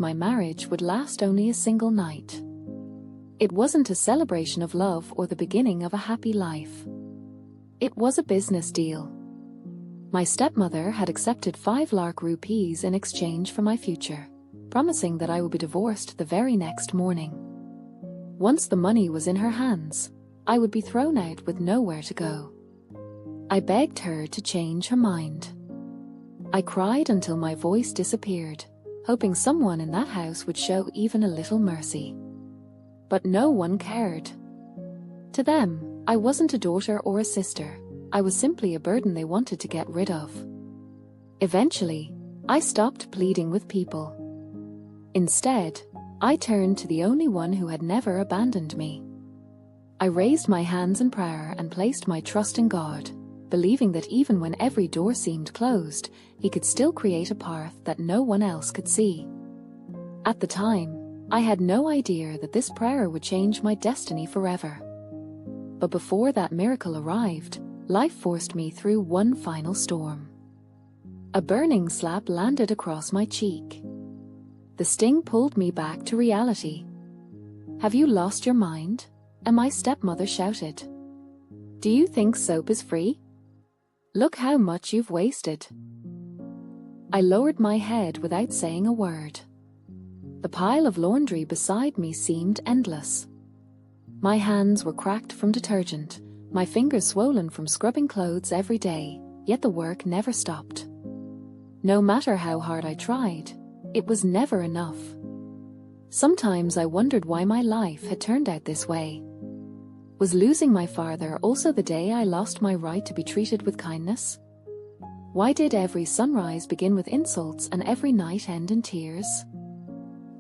my marriage would last only a single night. It wasn't a celebration of love or the beginning of a happy life. It was a business deal. My stepmother had accepted 5 Lakh rupees in exchange for my future, promising that I would be divorced the very next morning. Once the money was in her hands, I would be thrown out with nowhere to go. I begged her to change her mind. I cried until my voice disappeared, hoping someone in that house would show even a little mercy. But no one cared. To them, I wasn't a daughter or a sister. I was simply a burden they wanted to get rid of. Eventually, I stopped pleading with people. Instead, I turned to the only one who had never abandoned me. I raised my hands in prayer and placed my trust in God, believing that even when every door seemed closed, He could still create a path that no one else could see. At the time, I had no idea that this prayer would change my destiny forever. But before that miracle arrived, life forced me through one final storm. A burning slap landed across my cheek. The sting pulled me back to reality. "Have you lost your mind?" my stepmother shouted. "Do you think soap is free? Look how much you've wasted." I lowered my head without saying a word. The pile of laundry beside me seemed endless. My hands were cracked from detergent, my fingers swollen from scrubbing clothes every day, yet the work never stopped. No matter how hard I tried, it was never enough. Sometimes I wondered why my life had turned out this way. Was losing my father also the day I lost my right to be treated with kindness? Why did every sunrise begin with insults and every night end in tears?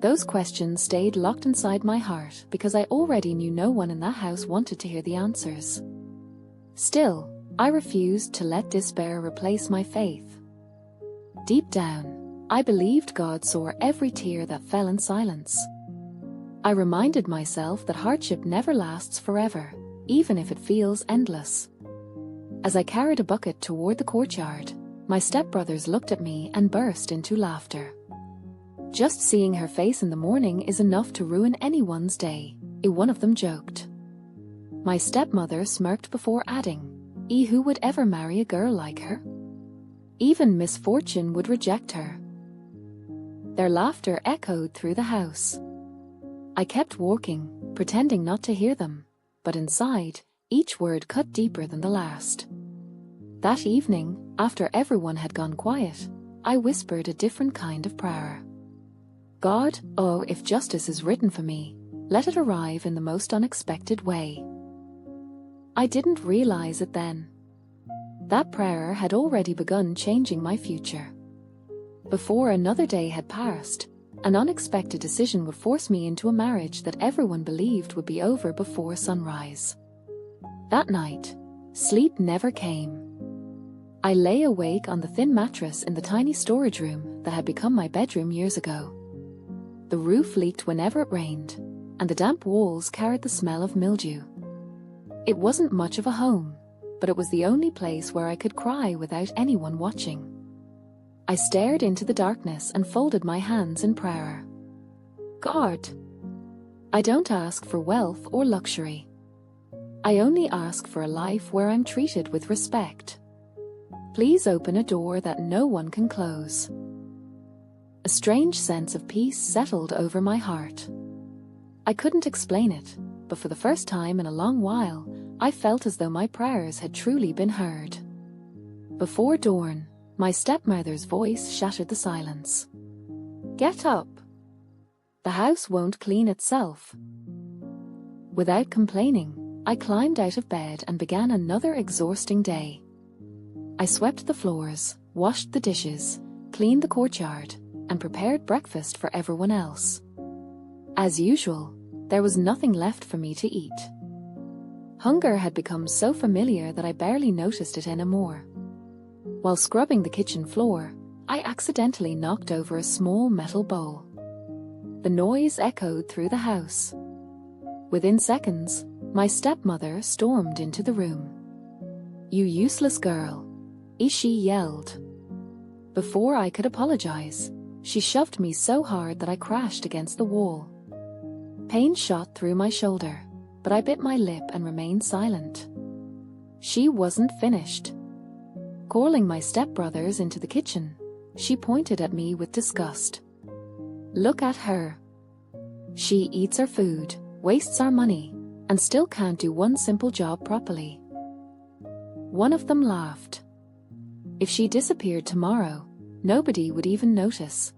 Those questions stayed locked inside my heart because I already knew no one in that house wanted to hear the answers. Still, I refused to let despair replace my faith. Deep down, I believed God saw every tear that fell in silence. I reminded myself that hardship never lasts forever, even if it feels endless. As I carried a bucket toward the courtyard, my stepbrothers looked at me and burst into laughter. "Just seeing her face in the morning is enough to ruin anyone's day," one of them joked. My stepmother smirked before adding, "Who would ever marry a girl like her? Even misfortune would reject her." Their laughter echoed through the house. I kept walking, pretending not to hear them, but inside, each word cut deeper than the last. That evening, after everyone had gone quiet, I whispered a different kind of prayer. "God, if justice is written for me, let it arrive in the most unexpected way." I didn't realize it then. That prayer had already begun changing my future. Before another day had passed, an unexpected decision would force me into a marriage that everyone believed would be over before sunrise. That night, sleep never came. I lay awake on the thin mattress in the tiny storage room that had become my bedroom years ago. The roof leaked whenever it rained, and the damp walls carried the smell of mildew. It wasn't much of a home, but it was the only place where I could cry without anyone watching. I stared into the darkness and folded my hands in prayer. "God, I don't ask for wealth or luxury. I only ask for a life where I'm treated with respect. Please open a door that no one can close." A strange sense of peace settled over my heart. I couldn't explain it, but for the first time in a long while, I felt as though my prayers had truly been heard. Before dawn, my stepmother's voice shattered the silence. "Get up. The house won't clean itself." Without complaining, I climbed out of bed and began another exhausting day. I swept the floors, washed the dishes, cleaned the courtyard, and prepared breakfast for everyone else. As usual, there was nothing left for me to eat. Hunger had become so familiar that I barely noticed it anymore. While scrubbing the kitchen floor, I accidentally knocked over a small metal bowl. The noise echoed through the house. Within seconds, my stepmother stormed into the room. "You useless girl," she yelled. Before I could apologize, She shoved me so hard that I crashed against the wall. Pain shot through my shoulder, but I bit my lip and remained silent. She wasn't finished. Calling my stepbrothers into the kitchen, she pointed at me with disgust. "Look at her. She eats our food, wastes our money, and still can't do one simple job properly." One of them laughed. "If she disappeared tomorrow, nobody would even notice."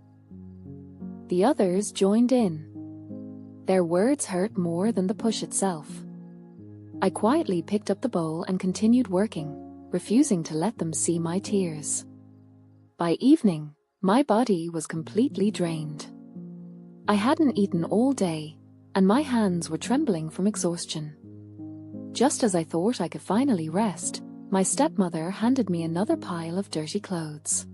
The others joined in. Their words hurt more than the push itself. I quietly picked up the bowl and continued working, refusing to let them see my tears. By evening, my body was completely drained. I hadn't eaten all day, and my hands were trembling from exhaustion. Just as I thought I could finally rest, my stepmother handed me another pile of dirty clothes.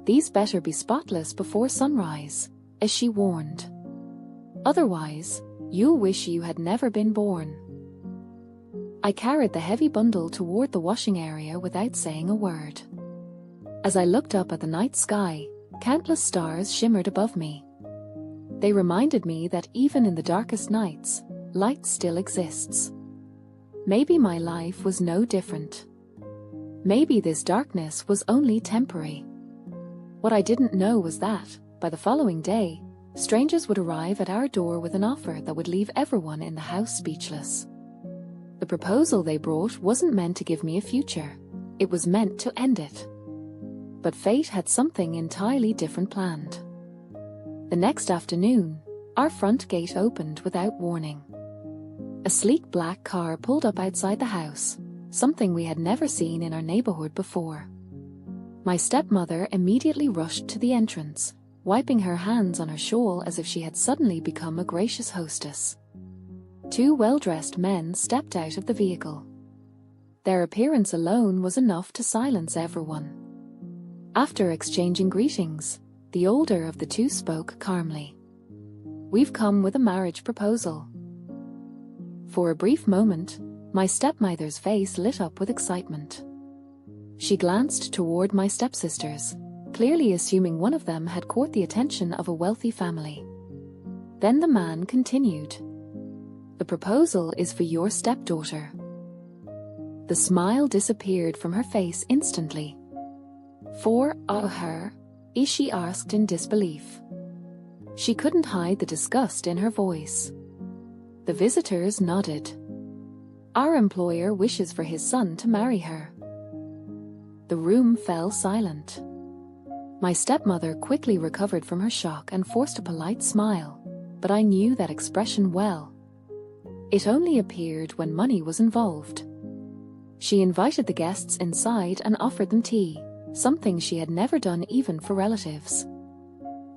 "These better be spotless before sunrise," as she warned. "Otherwise, you'll wish you had never been born." I carried the heavy bundle toward the washing area without saying a word. As I looked up at the night sky, countless stars shimmered above me. They reminded me that even in the darkest nights, light still exists. Maybe my life was no different. Maybe this darkness was only temporary. What I didn't know was that, by the following day, strangers would arrive at our door with an offer that would leave everyone in the house speechless. The proposal they brought wasn't meant to give me a future. It was meant to end it. But fate had something entirely different planned. The next afternoon, our front gate opened without warning. A sleek black car pulled up outside the house, something we had never seen in our neighborhood before. My stepmother immediately rushed to the entrance, wiping her hands on her shawl as if she had suddenly become a gracious hostess. Two well-dressed men stepped out of the vehicle. Their appearance alone was enough to silence everyone. After exchanging greetings, the older of the two spoke calmly. "We've come with a marriage proposal." For a brief moment, my stepmother's face lit up with excitement. She glanced toward my stepsisters, clearly assuming one of them had caught the attention of a wealthy family. Then the man continued. "The proposal is for your stepdaughter." The smile disappeared from her face instantly. "For her?" she asked in disbelief. She couldn't hide the disgust in her voice. The visitors nodded. "Our employer wishes for his son to marry her." The room fell silent. My stepmother quickly recovered from her shock and forced a polite smile, but I knew that expression well. It only appeared when money was involved. She invited the guests inside and offered them tea, something she had never done even for relatives.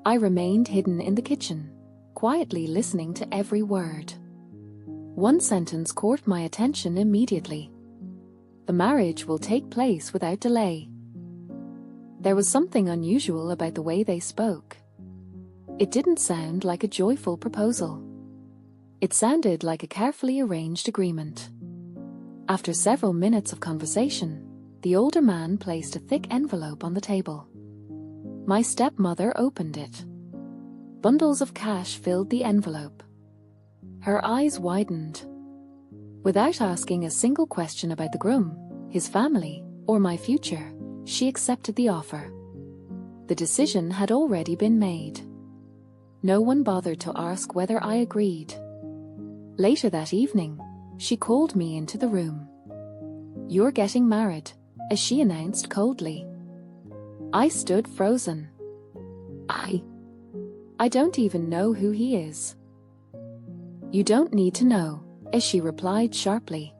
I remained hidden in the kitchen, quietly listening to every word. One sentence caught my attention immediately. "The marriage will take place without delay." There was something unusual about the way they spoke. It didn't sound like a joyful proposal. It sounded like a carefully arranged agreement. After several minutes of conversation, the older man placed a thick envelope on the table. My stepmother opened it. Bundles of cash filled the envelope. Her eyes widened. Without asking a single question about the groom, his family, or my future, she accepted the offer. The decision had already been made. No one bothered to ask whether I agreed. Later that evening, she called me into the room. "You're getting married," as she announced coldly. I stood frozen. I don't even know who he is." "You don't need to know," as she replied sharply.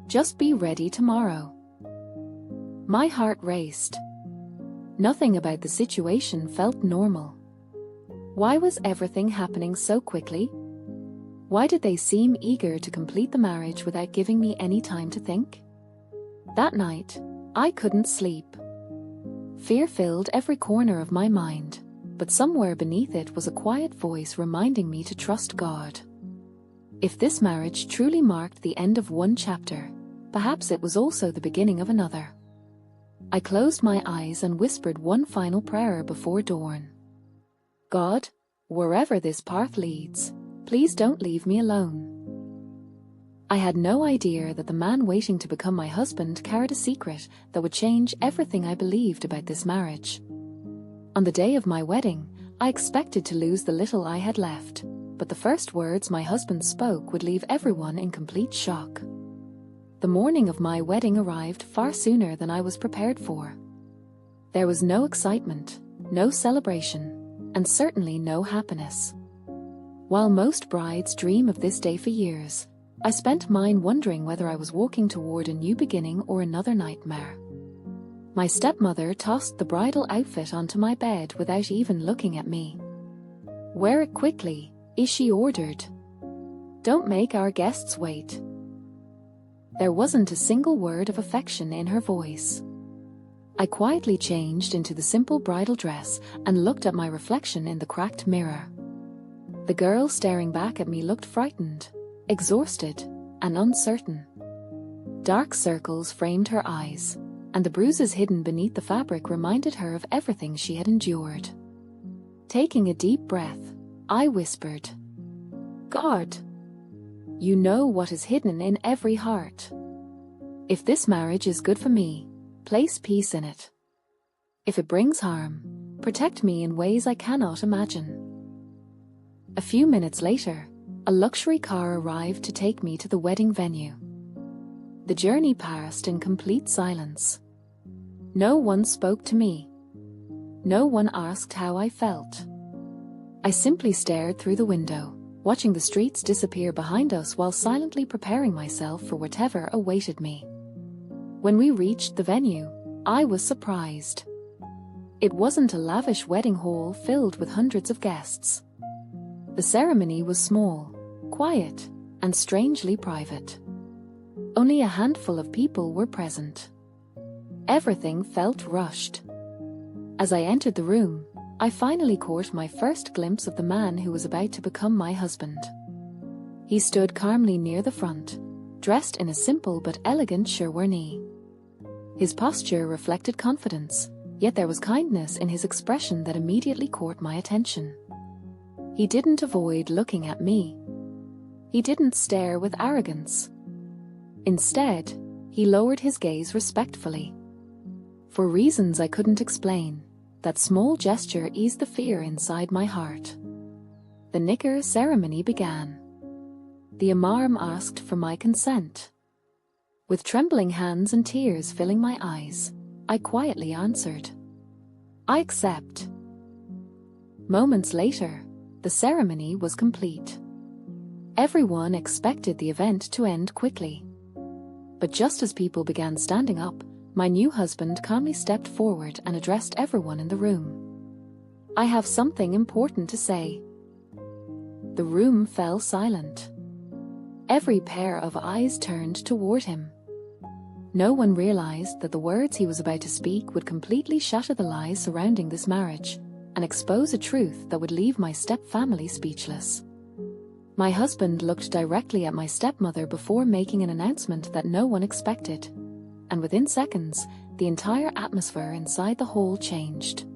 "Just be ready tomorrow." My heart raced. Nothing about the situation felt normal. Why was everything happening so quickly? Why did they seem eager to complete the marriage without giving me any time to think? That night, I couldn't sleep. Fear filled every corner of my mind, but somewhere beneath it was a quiet voice reminding me to trust God. If this marriage truly marked the end of one chapter, perhaps it was also the beginning of another. I closed my eyes and whispered one final prayer before dawn. God, wherever this path leads, please don't leave me alone. I had no idea that the man waiting to become my husband carried a secret that would change everything I believed about this marriage. On the day of my wedding, I expected to lose the little I had left, but the first words my husband spoke would leave everyone in complete shock. The morning of my wedding arrived far sooner than I was prepared for. There was no excitement, no celebration, and certainly no happiness. While most brides dream of this day for years, I spent mine wondering whether I was walking toward a new beginning or another nightmare. My stepmother tossed the bridal outfit onto my bed without even looking at me. "Wear it quickly," she ordered. "Don't make our guests wait." There wasn't a single word of affection in her voice. I quietly changed into the simple bridal dress and looked at my reflection in the cracked mirror. The girl staring back at me looked frightened, exhausted, and uncertain. Dark circles framed her eyes, and the bruises hidden beneath the fabric reminded her of everything she had endured. Taking a deep breath, I whispered, "God, you know what is hidden in every heart. If this marriage is good for me, place peace in it. If it brings harm, protect me in ways I cannot imagine." A few minutes later, a luxury car arrived to take me to the wedding venue. The journey passed in complete silence. No one spoke to me. No one asked how I felt. I simply stared through the window, watching the streets disappear behind us while silently preparing myself for whatever awaited me. When we reached the venue, I was surprised. It wasn't a lavish wedding hall filled with hundreds of guests. The ceremony was small, quiet, and strangely private. Only a handful of people were present. Everything felt rushed. As I entered the room, I finally caught my first glimpse of the man who was about to become my husband. He stood calmly near the front, dressed in a simple but elegant sherwani. His posture reflected confidence, yet there was kindness in his expression that immediately caught my attention. He didn't avoid looking at me. He didn't stare with arrogance. Instead, he lowered his gaze respectfully. For reasons I couldn't explain, that small gesture eased the fear inside my heart. The nikah ceremony began. The imam asked for my consent. With trembling hands and tears filling my eyes, I quietly answered, "I accept." Moments later, the ceremony was complete. Everyone expected the event to end quickly. But just as people began standing up, my new husband calmly stepped forward and addressed everyone in the room. "I have something important to say." The room fell silent. Every pair of eyes turned toward him. No one realized that the words he was about to speak would completely shatter the lies surrounding this marriage and expose a truth that would leave my step-family speechless. My husband looked directly at my stepmother before making an announcement that no one expected, and within seconds, the entire atmosphere inside the hall changed.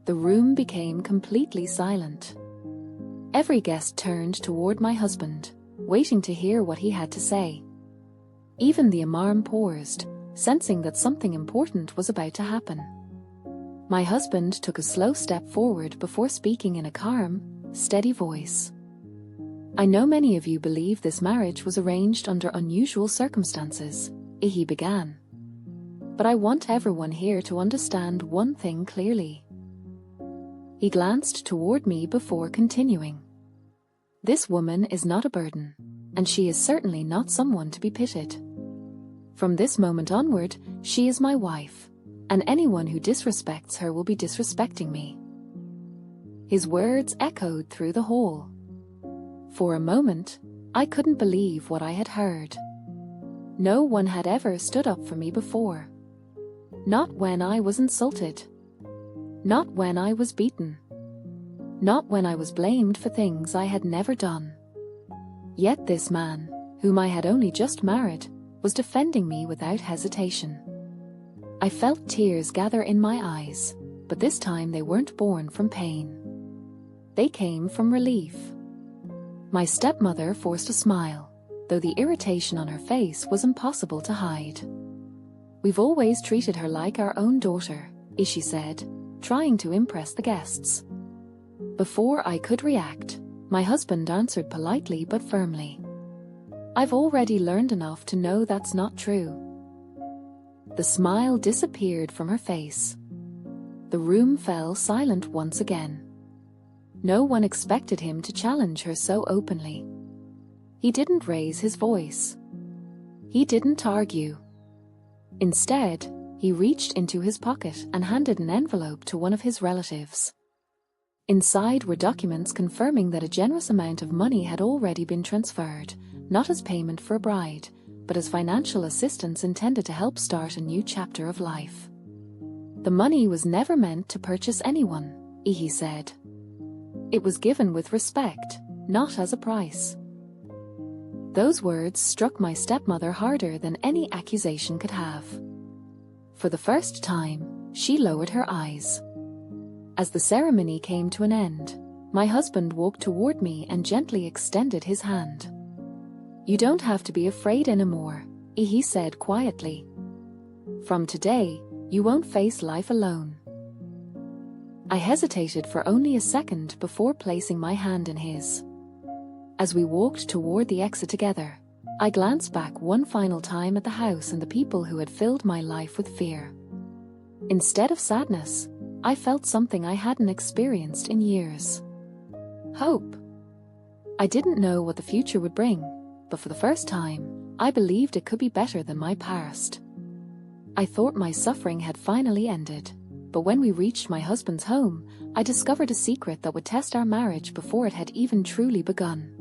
The room became completely silent. Every guest turned toward my husband, waiting to hear what he had to say. Even the imam paused, sensing that something important was about to happen. My husband took a slow step forward before speaking in a calm, steady voice. "I know many of you believe this marriage was arranged under unusual circumstances," he began. "But I want everyone here to understand one thing clearly." He glanced toward me before continuing. "This woman is not a burden, and she is certainly not someone to be pitied. From this moment onward, she is my wife, and anyone who disrespects her will be disrespecting me." His words echoed through the hall. For a moment, I couldn't believe what I had heard. No one had ever stood up for me before. Not when I was insulted. Not when I was beaten. Not when I was blamed for things I had never done. Yet this man, whom I had only just married, was defending me without hesitation. I felt tears gather in my eyes, but this time they weren't born from pain. They came from relief. My stepmother forced a smile, though the irritation on her face was impossible to hide. "We've always treated her like our own daughter," she said, trying to impress the guests. Before I could react, my husband answered politely but firmly. "I've already learned enough to know that's not true." The smile disappeared from her face. The room fell silent once again. No one expected him to challenge her so openly. He didn't raise his voice. He didn't argue. Instead, he reached into his pocket and handed an envelope to one of his relatives. Inside were documents confirming that a generous amount of money had already been transferred, not as payment for a bride, but as financial assistance intended to help start a new chapter of life. "The money was never meant to purchase anyone," he said. "It was given with respect, not as a price." Those words struck my stepmother harder than any accusation could have. For the first time, she lowered her eyes. As the ceremony came to an end, my husband walked toward me and gently extended his hand. "You don't have to be afraid anymore," he said quietly. "From today, you won't face life alone." I hesitated for only a second before placing my hand in his. As we walked toward the exit together, I glanced back one final time at the house and the people who had filled my life with fear. Instead of sadness, I felt something I hadn't experienced in years. Hope. I didn't know what the future would bring, but for the first time, I believed it could be better than my past. I thought my suffering had finally ended, but when we reached my husband's home, I discovered a secret that would test our marriage before it had even truly begun.